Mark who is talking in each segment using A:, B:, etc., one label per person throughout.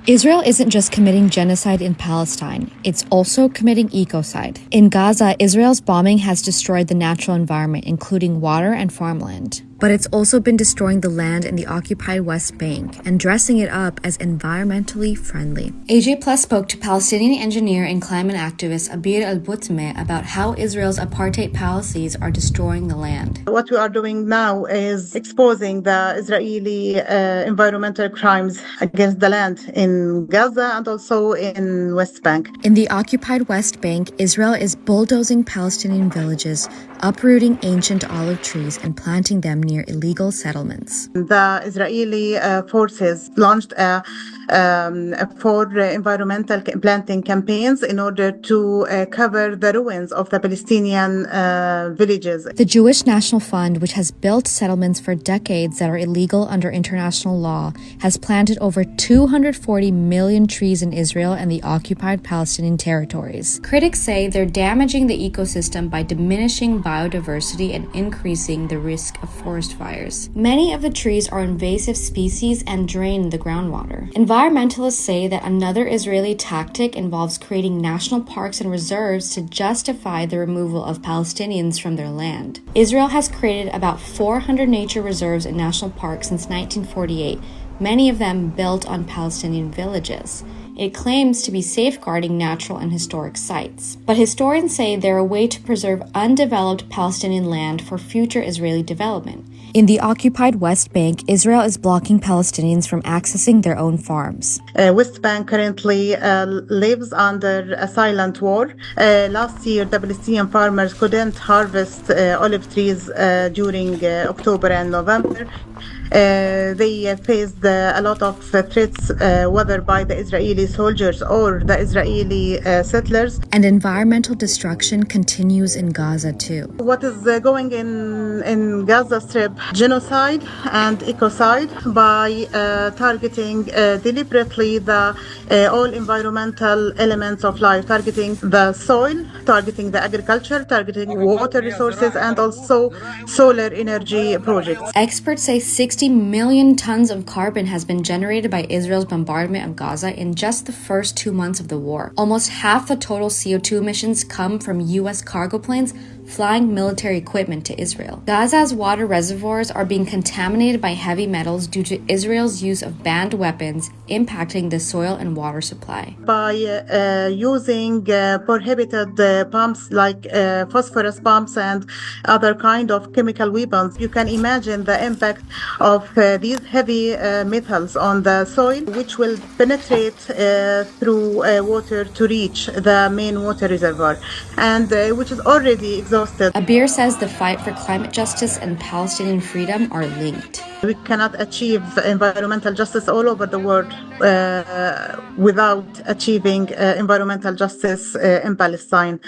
A: Israel isn't just committing genocide in Palestine, it's also committing ecocide. In Gaza, Israel's bombing has destroyed the natural environment, including water and farmland. But it's also been destroying the land in the occupied West Bank and dressing it up as environmentally friendly. AJ Plus spoke to Palestinian engineer and climate activist Abir al-Butmeh about how Israel's apartheid policies are destroying the land.
B: What we are doing now is exposing the Israeli environmental crimes against the land in Gaza and also in West Bank.
A: In the occupied West Bank, Israel is bulldozing Palestinian villages, uprooting ancient olive trees and planting them near illegal settlements.
B: The Israeli forces launched four environmental planting campaigns in order to cover the ruins of the Palestinian villages.
A: The Jewish National Fund, which has built settlements for decades that are illegal under international law, has planted over 240 million trees in Israel and the occupied Palestinian territories. Critics say they're damaging the ecosystem by diminishing biodiversity and increasing the risk of forest fires. Many of the trees are invasive species and drain the groundwater. Environmentalists say that another Israeli tactic involves creating national parks and reserves to justify the removal of Palestinians from their land. Israel has created about 400 nature reserves and national parks since 1948, many of them built on Palestinian villages. It claims to be safeguarding natural and historic sites. But historians say they're a way to preserve undeveloped Palestinian land for future Israeli development. In the occupied West Bank, Israel is blocking Palestinians from accessing their own farms.
B: West Bank currently lives under a silent war. Last year, the Palestinian farmers couldn't harvest olive trees during October and November. They faced a lot of threats, whether by the Israeli soldiers or the Israeli settlers.
A: And environmental destruction continues in Gaza too.
B: What is going in Gaza Strip? Genocide and ecocide by targeting deliberately the all environmental elements of life, targeting the soil, targeting the agriculture, targeting water resources, and also solar energy projects.
A: Experts say 60 million tons of carbon has been generated by Israel's bombardment of Gaza in just the first 2 months of the war. Almost half the total CO2 emissions come from U.S. cargo planes flying military equipment to Israel. Gaza's water reservoirs are being contaminated by heavy metals due to Israel's use of banned weapons, impacting the soil and water supply.
B: By using prohibited pumps like phosphorus pumps and other kind of chemical weapons, you can imagine the impact of these heavy metals on the soil, which will penetrate through water to reach the main water reservoir, and which is already exhausted.
A: Abir says the fight for climate justice and Palestinian freedom are linked.
B: We cannot achieve environmental justice all over the world without achieving environmental justice in Palestine.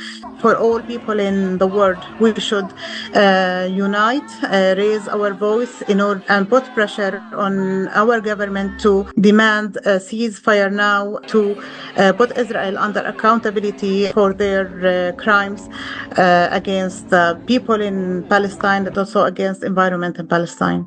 B: For all people in the world, we should unite, raise our voice and put pressure on our government to demand a ceasefire now, to put Israel under accountability for their crimes against people in Palestine, but also against environment in Palestine.